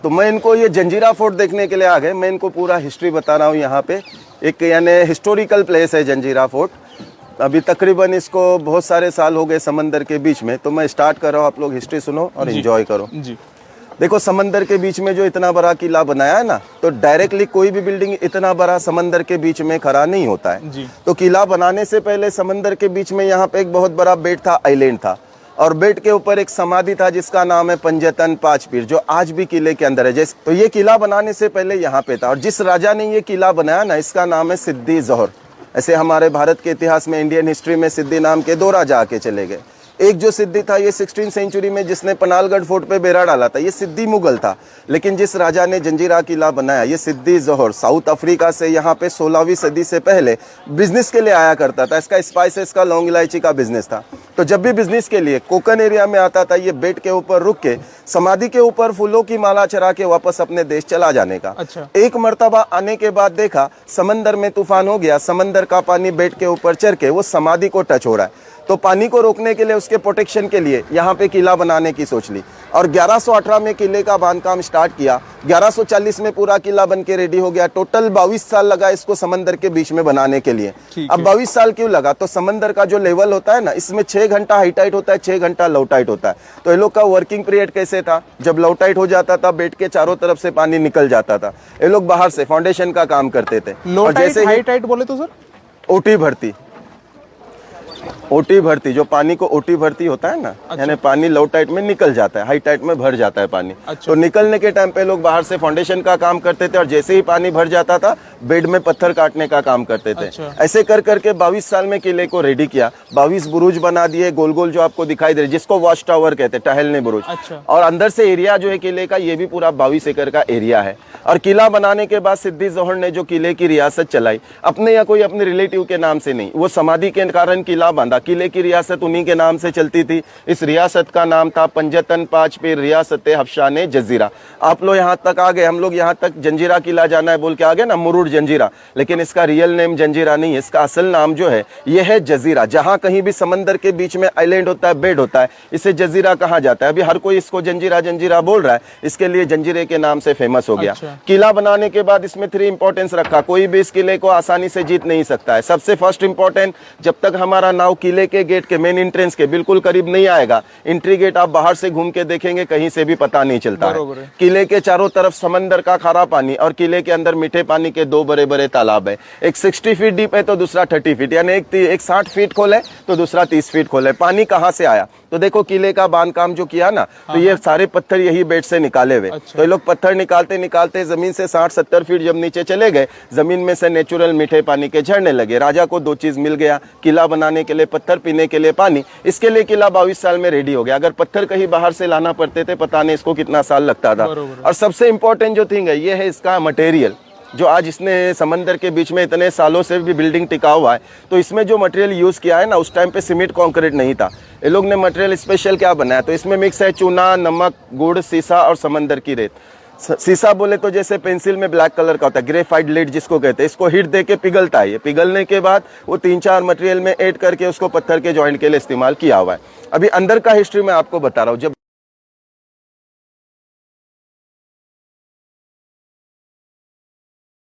तो मैं इनको ये जंजीरा फोर्ट देखने के लिए आ गए। मैं इनको पूरा हिस्ट्री बता रहा हूँ। यहाँ पे एक यानी हिस्टोरिकल प्लेस है जंजीरा फोर्ट। अभी तकरीबन इसको बहुत सारे साल हो गए समंदर के बीच में। तो मैं स्टार्ट कर रहा हूँ, आप लोग हिस्ट्री सुनो और एंजॉय करो जी। देखो, समंदर के बीच में जो इतना बड़ा किला बनाया है ना, तो डायरेक्टली कोई भी बिल्डिंग इतना बड़ा समंदर के बीच में खड़ा नहीं होता है जी। तो किला बनाने से पहले समंदर के बीच में यहाँ पे एक बहुत बड़ा बेट था, आइलैंड था, और बेट के ऊपर एक समाधि था जिसका नाम है पंजतन पांच पीर, जो आज भी किले के अंदर है। जैसे तो ये किला बनाने से पहले यहाँ पे था, और जिस राजा ने ये किला बनाया ना, इसका नाम है सिद्दी जोहर। ऐसे हमारे भारत के इतिहास में, इंडियन हिस्ट्री में सिद्दी नाम के दो राजा आके चले गए। एक जो सिद्दी था, ये 16वीं सेंचुरी में जिसने पनालगढ़ फोर्ट पे बेड़ा डाला था, ये सिद्दी मुगल था। लेकिन जिस राजा ने जंजीरा किला बनाया, ये सिद्दी जोहर, साउथ अफ्रीका से यहाँ पे 16वीं सदी से पहले बिजनेस के लिए आया करता था। इसका स्पाइसेस का, लौंग इलायची का बिजनेस था। तो जब भी बिजनेस के लिए कोकन एरिया में आता था, ये बेट के ऊपर रुक के समाधि के ऊपर फूलों की माला चढ़ा के वापस अपने देश चला जाने का। अच्छा। एक मर्तबा आने के बाद देखा समंदर में तूफान हो गया, समंदर का पानी बेट के ऊपर चढ़ के वो समाधि को टच हो रहा है। तो पानी को रोकने के लिए, उसके प्रोटेक्शन के लिए यहाँ पे किला बनाने की सोच ली, और 1118 में किले का बांधकाम स्टार्ट किया। 1140 में पूरा किला बन के रेडी हो गया। टोटल 22 साल लगा इसको समंदर के बीच में बनाने के लिए। अब 22 साल क्यों लगा? तो समंदर का जो लेवल होता है ना, इसमें 6 घंटा हाई टाइट होता है, 6 घंटा लो टाइट होता है। तो ये लोग का वर्किंग पीरियड कैसे था? जब लो टाइट हो जाता था, बेट के चारों तरफ से पानी निकल जाता था, ये लोग बाहर से फाउंडेशन का काम करते थे। लो टाइट, हाई टाइट बोले तो सर ओटी भर्ती, ओटी भर्ती, जो पानी को ओटी भर्ती होता है ना, अच्छा। यानी पानी लो टाइट में निकल जाता है, हाई टाइट में भर जाता है पानी। अच्छा। तो निकलने के टाइम पे लोग बाहर से फाउंडेशन का काम करते थे, और जैसे ही पानी भर जाता था, बेड में पत्थर काटने का काम करते थे। अच्छा। ऐसे कर करके 22 साल में किले को रेडी किया। 22 बुरुज बना दिए, गोल गोल जो आपको दिखाई दे रहे, जिसको वॉच टावर कहते हैं, टहलने बुरुज। अच्छा। और अंदर से एरिया जो है किले का, ये भी पूरा 22 एकड़ का एरिया है। और किला बनाने के बाद सिद्दी जोहर ने जो किले की रियासत चलाई, अपने या कोई अपने रिलेटिव के नाम से नहीं, वो समाधि के कारण किला बांधा। किले की रियासत उन्हीं के नाम से चलती थी। इस रियासत का नाम था पंजतन पांच पीर रियासत हफ्शाने जजीरा। आप लोग यहाँ तक आ गए, हम लोग यहाँ तक जंजीरा किला जाना है बोल के आ गए ना, मुरुड जंजीरा, लेकिन इसका रियल नेम जंजीरा नहीं है। इसका असल नाम जो है ये है जजीरा। जहाँ कहीं भी समंदर के बीच में आइलैंड होता है, बेड होता है, इसे जजीरा कहा जाता है। अभी हर कोई इसको जंजीरा जंजीरा बोल रहा है, इसके लिए जंजीरे के नाम से फेमस हो गया। अच्छा। किला बनाने के बाद इसमें 3 इंपॉर्टेंस रखा। कोई भी इस किले को आसानी से जीत नहीं सकता है। सबसे फर्स्ट इंपॉर्टेंट, जब तक हमारा नाव किले के गेट के, मेन एंट्रेंस के बिल्कुल करीब नहीं आएगा, एंट्री गेट आप बाहर से घूम के देखेंगे, कहीं से भी पता नहीं चलता है। किले के चारों तरफ समंदर का खारा पानी, और किले के अंदर मीठे पानी के 2 बड़े बड़े तालाब है। एक 60 फीट डीप है तो दूसरा 30 फीट, यानी एक 60 फीट खोल है तो दूसरा 30 फीट खोल है। पानी कहाँ से आया? तो देखो, किले का बांधकाम जो किया ना, तो ये सारे पत्थर यही बेड से निकाले हुए। अच्छा। तो ये लोग पत्थर निकालते निकालते जमीन से 60-70 फीट जब नीचे चले गए, जमीन में से नेचुरल मीठे पानी के झरने लगे। राजा को 2 चीज मिल गया, किला बनाने के लिए पत्थर, पीने के लिए पानी। इसके लिए किला 22 साल में रेडी हो गया। अगर पत्थर कहीं बाहर से लाना पड़ते थे, पता नहीं इसको कितना साल लगता था। और सबसे इंपॉर्टेंट जो थिंग है, ये है इसका मटेरियल, जो आज इसने समंदर के बीच में इतने सालों से भी बिल्डिंग टिका हुआ है। तो इसमें जो मटेरियल यूज किया है ना, उस टाइम पे सीमेंट कंक्रीट नहीं था। ये लोग ने मटेरियल स्पेशल क्या बनाया, तो इसमें मिक्स है चूना, नमक, गुड़, सीसा और समंदर की रेत। सीसा बोले तो जैसे पेंसिल में ब्लैक कलर का होता है, ग्रेफाइट लीड जिसको कहते हैं, इसको हीट दे के पिघलता है। ये पिघलने के बाद वो 3-4 मटेरियल में ऐड करके उसको पत्थर के जॉइंट के लिए इस्तेमाल किया हुआ है। अभी अंदर का हिस्ट्री मैं आपको बता रहा हूँ। जब